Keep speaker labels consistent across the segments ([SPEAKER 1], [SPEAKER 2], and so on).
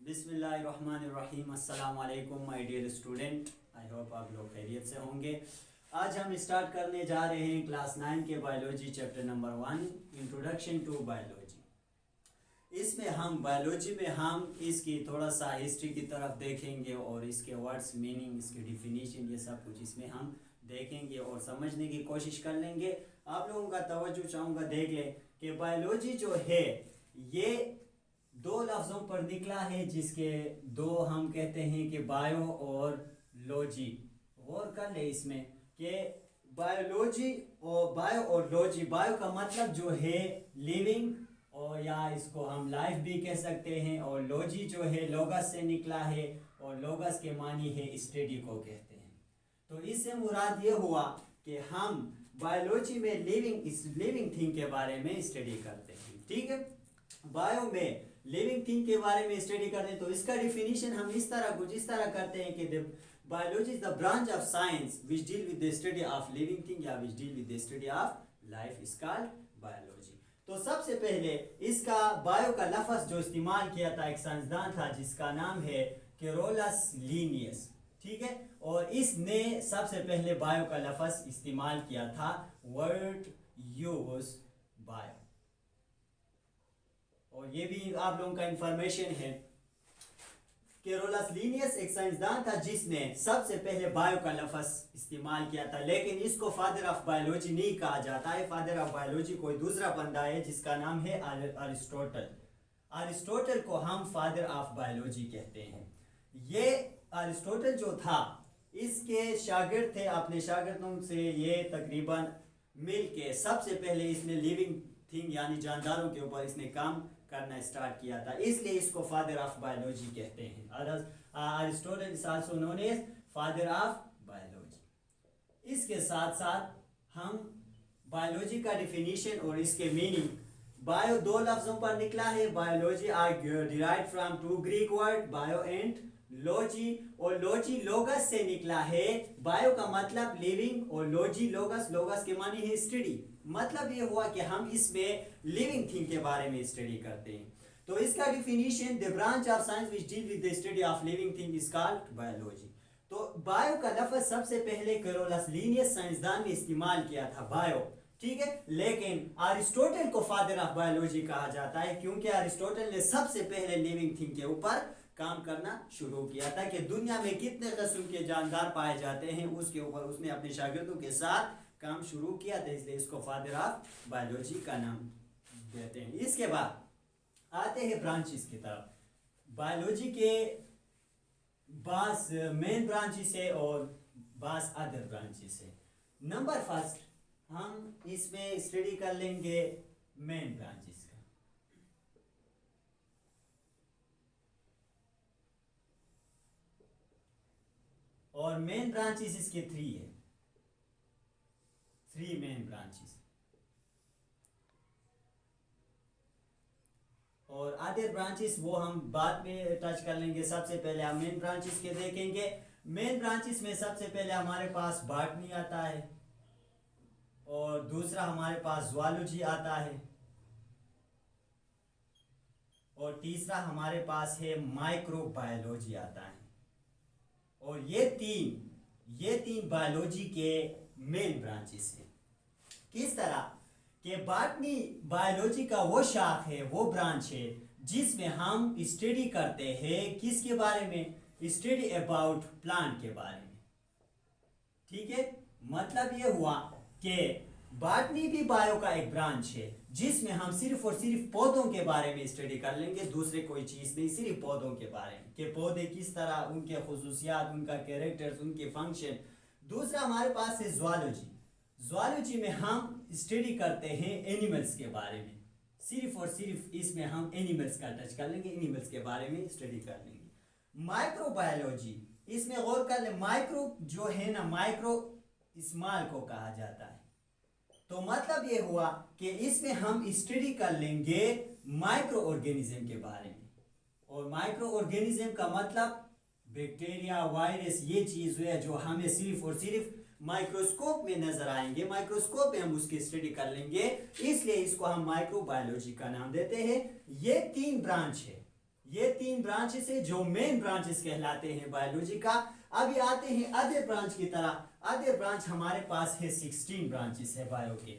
[SPEAKER 1] बिस्मिल्लाहिर्रहमानिर्रहीम। अस्सलाम वालेकुम my dear student, I hope आप लोग खैरियत से होंगे। आज हम स्टार्ट करने जा रहे हैं क्लास 9 के biology chapter number 1, introduction to biology. इसमें हम बायोलॉजी में हम इसकी थोड़ा सा हिस्ट्री की तरफ देखेंगे और इसके वर्ड्स, मीनिंग, इसकी डिफिनीशन, ये सब कुछ इसमें हम देखेंगे और समझने की कोशिश कर लेंगे। आप लोगों का तवज्जो चाहूँगा देख लें कि बायोलॉजी जो है ये दो लफ्ज़ों पर निकला है, जिसके दो हम कहते हैं कि बायो और लॉजी। गौर कर ले इसमें कि बायोलॉजी और बायो और लॉजी, बायो का मतलब जो है लिविंग, और या इसको हम लाइफ भी कह सकते हैं, और लॉजी जो है लोगस से निकला है और लोगस के मानी है स्टडी को कहते हैं। तो इससे मुराद ये हुआ कि हम बायोलॉजी में लिविंग थिंग के बारे में स्टडी करते हैं, ठीक है। बायो में लिविंग थिंग के बारे में स्टडी करते हैं तो इसका डिफिनीशन हम इस तरह करते हैं कि biology is the branch of science which deal with the study of living thing या which deal with the study of life is called biology. तो सबसे पहले इसका बायो का लफ्ज़ जो इस्तेमाल किया था एक साइंसदान था जिसका नाम है कैरोलस लीनियस, ठीक है। और इसने सबसे पहले बायो का लफ्ज़ इस्तेमाल किया था, वर्ड यूज बायो। और ये भी आप लोगों का इंफॉर्मेशन है, कैरोलस लीनियस एक साइंसदान था जिसने सबसे पहले बायो का लफ्ज़ इस्तेमाल किया था, लेकिन इसको फादर ऑफ बायोलॉजी नहीं कहा जाता है। फादर ऑफ बायोलॉजी कोई दूसरा बंदा है जिसका नाम है अरिस्टोटल। अरिस्टोटल को हम फादर ऑफ बायोलॉजी कहते हैं। ये अरिस्टोटल जो था इसके शागिर्द थे, अपने शागिर्दों से ये तकरीबन मिल के सबसे पहले इसने लिविंग थिंग यानी जानदारों के ऊपर इसने काम करना स्टार्ट किया था, इसलिए इसको फादर ऑफ बायोलॉजी कहते हैं। Aristotle is also known as father of biology. इसके साथ साथ हम बायोलॉजी का डिफिनीशन और इसके मीनिंग, बायो दो लफ्जों पर निकला है, biology are derived from two Greek word bio and logy, और लॉजी लोगस से निकला है। बायो का मतलब लिविंग और लॉजी लोगस के मानी है स्टडी। मतलब ये हुआ कि हम इसमें लिविंग थिंग के बारे में स्टडी करते हैं। तो इसका definition, the branch of science which deal with the study of living thing is called biology. तो बायो का लफ्ज सबसे पहले कैरोलस लीनियस साइंसदान ने इस्तेमाल किया था, बायो, ठीक है। लेकिन अरिस्टोटल को फादर ऑफ बायोलॉजी कहा जाता है क्योंकि अरिस्टोटल ने सबसे पहले लिविंग थिंग के ऊपर काम करना शुरू किया था कि दुनिया में कितने किस्म के जानदार पाए जाते हैं, उसके ऊपर उसने अपने शागिर्दों के साथ काम शुरू किया था, इसलिए इसको फादर ऑफ बायोलॉजी का नाम देते हैं। इसके बाद आते हैं ब्रांचेस की तरफ। बायोलॉजी के बास मेन ब्रांचेस है और बास अदर ब्रांचेस है। नंबर फर्स्ट हम इसमें स्टडी कर लेंगे मेन ब्रांचेस का। और मेन ब्रांचेस इसके 3 है, 3 मेन ब्रांचेस। और अदर ब्रांचेस वो हम बाद में टच कर लेंगे। सबसे पहले हम मेन ब्रांचेस के देखेंगे। मेन ब्रांचेस में सबसे पहले हमारे पास बॉटनी आता है, और दूसरा हमारे पास ज़ूलॉजी आता है, और तीसरा हमारे पास है माइक्रोबायोलॉजी आता है। और ये तीन बायोलॉजी के मेन ब्रांचेस हैं। किस तरह कि बॉटनी बायोलॉजी का वो शाख है, वो ब्रांच है जिसमें हम स्टडी करते हैं किसके बारे में, स्टडी अबाउट प्लांट के बारे में, ठीक है। मतलब ये हुआ कि बॉटनी भी बायो का एक ब्रांच है जिसमें हम सिर्फ और सिर्फ पौधों के बारे में स्टडी कर लेंगे, दूसरे कोई चीज़ नहीं, सिर्फ पौधों के बारे में कि पौधे किस तरह, उनके खुसूसियात, उनका कैरेक्टर्स, उनके फंक्शन। दूसरा हमारे पास है ज़ूलॉजी। ज़ूलॉजी में हम स्टडी करते हैं एनिमल्स के बारे में, सिर्फ और सिर्फ इसमें हम एनिमल्स का टच कर लेंगे, एनिमल्स के बारे में स्टडी कर लेंगे। माइक्रोबायोलॉजी, इसमें गौर कर ले, माइक्रो जो है ना, माइक्रो स्मॉल को कहा जाता है। तो मतलब ये हुआ कि इसमें हम स्टडी कर लेंगे माइक्रो ऑर्गेनिज्म के बारे में। और माइक्रो ऑर्गेनिज्म का मतलब बैक्टीरिया, वायरस, ये चीज़ है जो हमें सिर्फ और सिर्फ माइक्रोस्कोप में नजर आएंगे, माइक्रोस्कोप में हम उसकी स्टडी कर लेंगे, इसलिए इसको हम माइक्रोबायोलॉजी का नाम देते हैं। ये 3 ब्रांच है, ये 3 ब्रांचेस है जो मेन ब्रांचेस कहलाते हैं बायोलॉजी का। अभी आते हैं अदर ब्रांच की तरह। अदर ब्रांच हमारे पास है 16 ब्रांचेस है बायो के,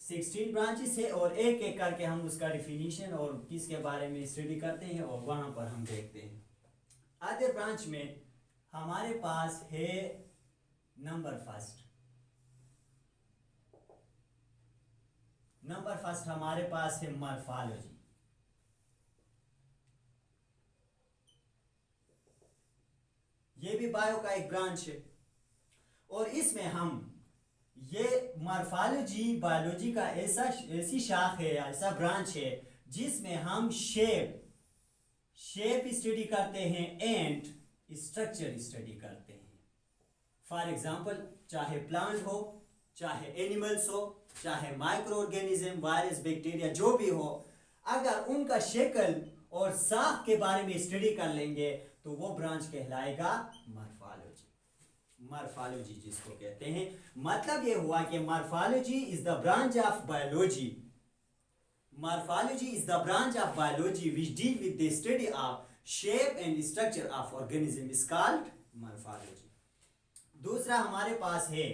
[SPEAKER 1] 16 ब्रांचेस है, और एक एक करके हम उसका डिफिनीशन और किसके बारे में स्टडी करते हैं और वहां पर हम देखते हैं। अदर ब्रांच में हमारे पास है नंबर फर्स्ट हमारे पास है मॉर्फोलॉजी। ये भी बायो का एक ब्रांच है, और इसमें हम ये मॉर्फोलॉजी बायोलॉजी का ऐसी शाख है, ऐसा ब्रांच है जिसमें हम शेप स्टडी करते हैं एंड स्ट्रक्चर स्टडी करते हैं। फॉर एग्जांपल, चाहे प्लांट हो, चाहे एनिमल्स हो, चाहे माइक्रो ऑर्गेनिज्म, वायरस, बैक्टीरिया, जो भी हो, अगर उनका शक्ल और साख के बारे में स्टडी कर लेंगे तो वो ब्रांच कहलाएगा मॉर्फोलॉजी जिसको कहते हैं। मतलब ये हुआ कि morphology is the branch of biology. Morphology is the branch of biology which deal with the study of shape and structure of organism is called morphology. दूसरा हमारे पास है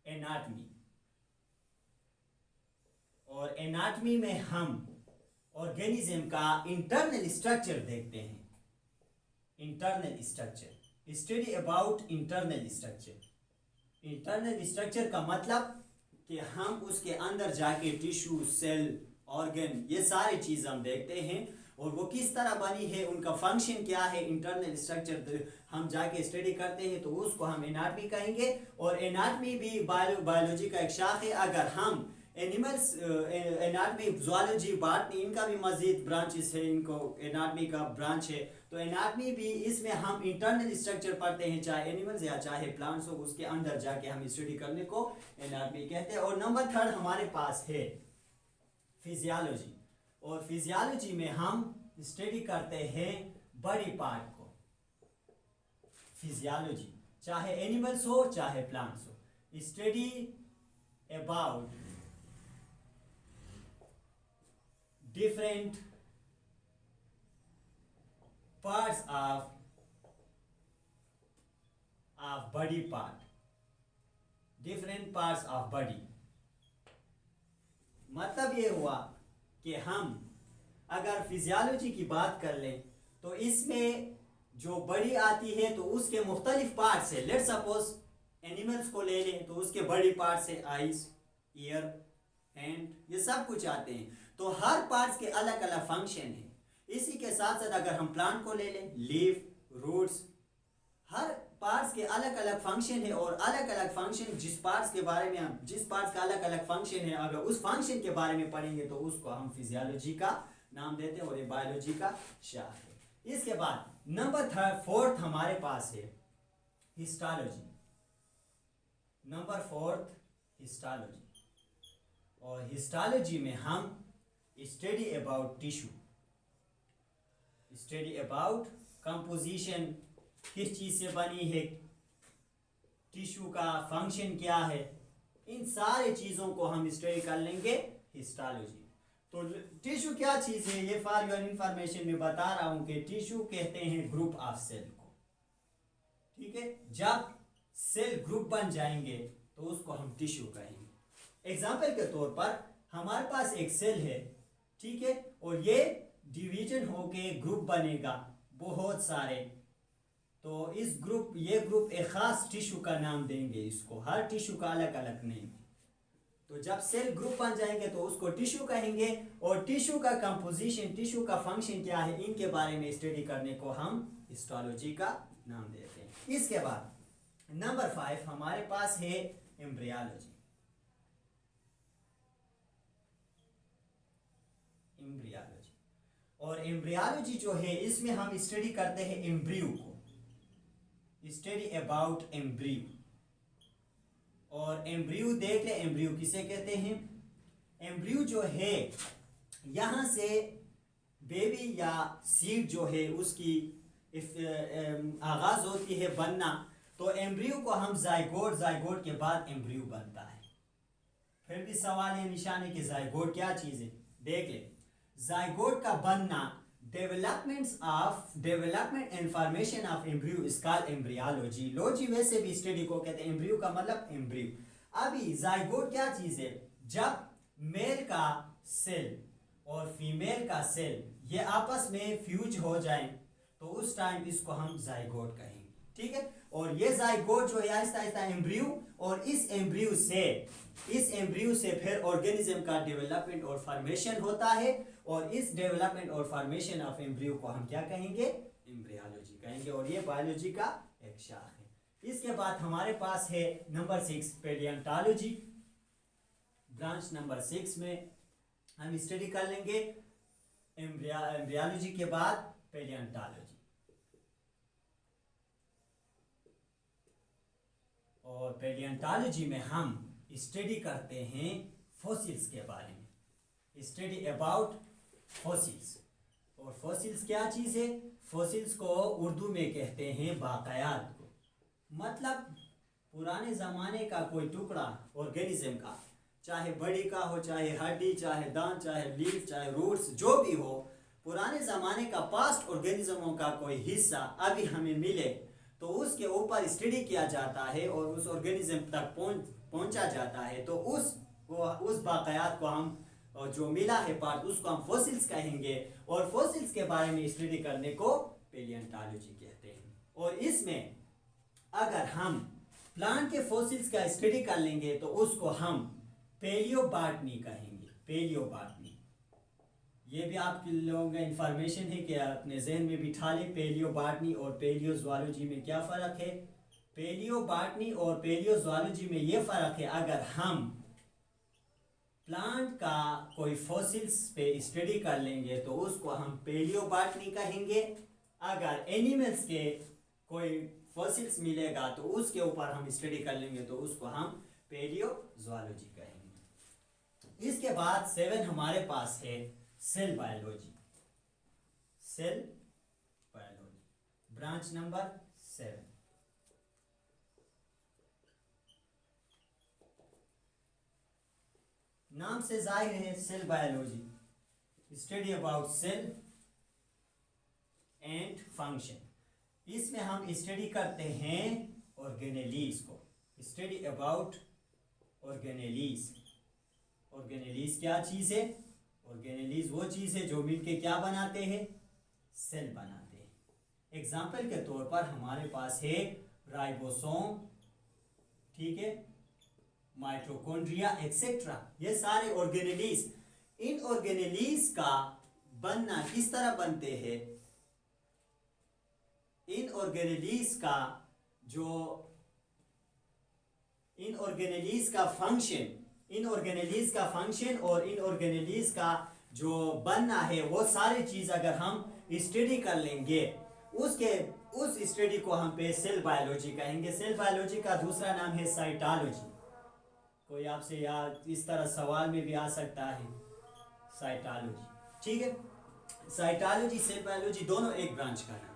[SPEAKER 1] एनाटमी, और एनाटमी में हम ऑर्गेनिज्म का इंटरनल स्ट्रक्चर देखते हैं। Internal structure, study about internal structure. Internal structure का मतलब कि हम उसके अंदर जाके टिश्यू, सेल, ऑर्गन, ये सारी चीज़ हम देखते हैं, और वो किस तरह बनी है, उनका फंक्शन क्या है, इंटरनल स्ट्रक्चर हम जाके स्टडी करते हैं, तो उसको हम एनाटमी कहेंगे। और एनाटमी भी बायोलॉजी का एक शाख है। अगर हम एनिमल्स, एनाटमी, ज़ूलॉजी, बॉटनी, इनका भी मजीद ब्रांचेस है, इनको एनाटमी का ब्रांच है। तो एनाटमी भी, इसमें हम इंटरनल स्ट्रक्चर पढ़ते हैं, चाहे एनिमल्स या चाहे प्लांट्स हो, उसके अंदर जाके हम स्टडी करने को एनाटमी कहते हैं। और नंबर 3 हमारे पास है फिजियोलॉजी, और फिजियोलॉजी में हम स्टडी करते हैं बॉडी पार्ट को। फिजियोलॉजी, चाहे एनिमल्स हो चाहे प्लांट्स हो, study about different parts of body part, different parts of body. मतलब ये हुआ कि हम अगर फिजियोलॉजी की बात कर लें तो इसमें जो बॉडी आती है तो उसके मुख्तलिफ पार्ट्स है। लेट्स सपोज एनिमल्स को ले लें तो उसके बॉडी पार्ट्स है आइज, ईयर, हैंड, ये सब कुछ आते हैं। तो हर पार्ट्स के अलग अलग फंक्शन है। इसी के साथ साथ अगर हम प्लांट को ले लें, लीफ, रूट्स, हर पार्ट्स के अलग अलग फंक्शन है, और अलग अलग फंक्शन जिस पार्ट्स के बारे में हम, जिस पार्ट्स का अलग अलग फंक्शन है, अगर उस फंक्शन के बारे में पढ़ेंगे तो उसको हम फिजियोलॉजी का नाम देते हैं, और ये बायोलॉजी का शाख है। इसके बाद नंबर 4 हमारे पास है हिस्टोलॉजी। नंबर 4 हिस्टोलॉजी, और हिस्टोलॉजी में हम study about tissue, study about composition, किस चीज़ से बनी है, टिश्यू का फंक्शन क्या है, इन सारे चीज़ों को हम स्टडी कर लेंगे हिस्टोलॉजी। तो टिश्यू क्या चीज़ है, ये फॉर योर इंफॉर्मेशन में बता रहा हूं कि टिश्यू कहते हैं ग्रुप ऑफ सेल को। ठीक है, जब सेल ग्रुप बन जाएंगे तो उसको हम टिश्यू कहेंगे। एग्जाम्पल के तौर पर हमारे पास एक सेल है, ठीक है, और ये डिवीजन होके ग्रुप बनेगा बहुत सारे। तो इस ग्रुप, ये ग्रुप एक खास टिश्यू का नाम देंगे इसको, हर टिश्यू का अलग अलग नेम है। तो जब सेल ग्रुप बन जाएंगे तो उसको टिश्यू कहेंगे, और टिश्यू का कंपोजिशन, टिश्यू का फंक्शन क्या है, इनके बारे में स्टडी करने को हम हिस्टोलॉजी का नाम देते हैं। इसके बाद नंबर 5 हमारे पास है एम्ब्रियोलॉजी। एम्ब्रियोलॉजी, और एम्ब्रियोलॉजी जो है इसमें हम स्टडी करते हैं एम्ब्रियो को, स्टडी अबाउट एम्ब्रियो। और एम्ब्रियो देख ले, एम्ब्रियो किसे कहते हैं। एम्ब्रियो जो है, यहाँ से बेबी या सीड जो है उसकी आगाज होती है बनना। तो एम्ब्रियो को हम जाइगोट, जाइगोट के बाद एम्ब्रियो बनता है। फिर भी सवाल है निशान है कि जाइगोट क्या चीज़ है। देख ले, जाइगोट का बनना development and formation of embryo is called embryology. Logy वैसे भी स्टडी को कहते हैं, एम्ब्रियो का मतलब एम्ब्रियो। अभी जाइगोट क्या चीज है? जब मेल का सेल और फीमेल का सेल ये आपस में फ्यूज हो जाएं तो उस टाइम इसको हम जाइगोट कहेंगे, ठीक है। और ये जाइगोट जो है आहिस्ता आहिस्ता एम्ब्रियो, और इस एम्ब्रियो से फिर ऑर्गेनिज्म का डेवलपमेंट और फॉर्मेशन होता है, और इस डेवलपमेंट और फॉर्मेशन ऑफ एम्ब्रियो को हम क्या कहेंगे? एम्ब्रियोलॉजी कहेंगे, और ये बायोलॉजी का एक शाख है। इसके बाद हमारे पास है नंबर 6 पेलियोंटोलॉजी। ब्रांच नंबर 6 में हम स्टडी कर लेंगे एम्ब्रियोलॉजी के बाद पेलियोंटोलॉजी। और पेलियोंटोलॉजी में हम स्टडी करते हैं फॉसिल्स के बारे में, स्टडी अबाउट फॉसिल्स। और फॉसिल्स क्या चीज़ है? फॉसिल्स को उर्दू में कहते हैं बाक़यात को, मतलब पुराने ज़माने का कोई टुकड़ा ऑर्गेनिज्म का, चाहे बड़ी का हो, चाहे हड्डी, चाहे दांत, चाहे लीफ, चाहे रूट्स, जो भी हो, पुराने ज़माने का पास्ट ऑर्गेनिज्मों का कोई हिस्सा अभी हमें मिले तो उसके ऊपर स्टडी किया जाता है और उस ऑर्गेनिज्म तक पहुंचा जाता है, तो उस बाक़यात को हम, जो मिला है पार्ट, उसको हम फॉसिल्स कहेंगे। और फॉसिल्स के बारे में स्टडी करने को पेलियोंटोलॉजी कहते हैं। और इसमें अगर हम प्लांट के फॉसिल्स का स्टडी कर लेंगे तो उसको हम पेलियोबॉटनी कहेंगे, पेलियोबॉटनी। ये भी आप लोगों का इंफॉर्मेशन है कि अपने जहन में बिठा लें, पेलियोबॉटनी और पेलियोज़ुओलॉजी में क्या फ़र्क है। पेलियोबॉटनी और पेलियोज़ुओलॉजी में ये फ़र्क है, अगर हम प्लांट का कोई फॉसिल्स पे स्टडी कर लेंगे तो उसको हम पेलियोबॉटनी कहेंगे। अगर एनिमल्स के कोई फॉसिल्स मिलेगा तो उसके ऊपर हम स्टडी कर लेंगे तो उसको हम पेलियोज़ुओलॉजी कहेंगे। इसके बाद 7 हमारे पास है cell biology. Cell biology branch number 7। नाम से जाहिर है cell biology, study about cell and function. इसमें हम स्टडी करते हैं ऑर्गेनेलीज को, स्टडी अबाउट ऑर्गेनेलीज। ऑर्गेनेलीज क्या चीज़ है? ऑर्गेनेलीज वो चीज़ है जो मिलके क्या बनाते हैं? सेल बनाते हैं। एग्जाम्पल के तौर पर हमारे पास है राइबोसोम, ठीक है, माइटोकॉन्ड्रिया एक्सेट्रा, ये सारे ऑर्गेनेलीज। इन ऑर्गेनेलीज का बनना किस तरह बनते हैं? इन ऑर्गेनेलीज का फंक्शन और इन ऑर्गेनेलीज का जो बनना है, वो सारी चीज अगर हम स्टडी कर लेंगे उस स्टडी को हम पे सेल बायोलॉजी कहेंगे। सेल बायोलॉजी का दूसरा नाम है साइटोलॉजी। कोई आपसे याद इस तरह सवाल में भी आ सकता है साइटोलॉजी, ठीक है। साइटोलॉजी सेल बायोलॉजी दोनों एक ब्रांच का है।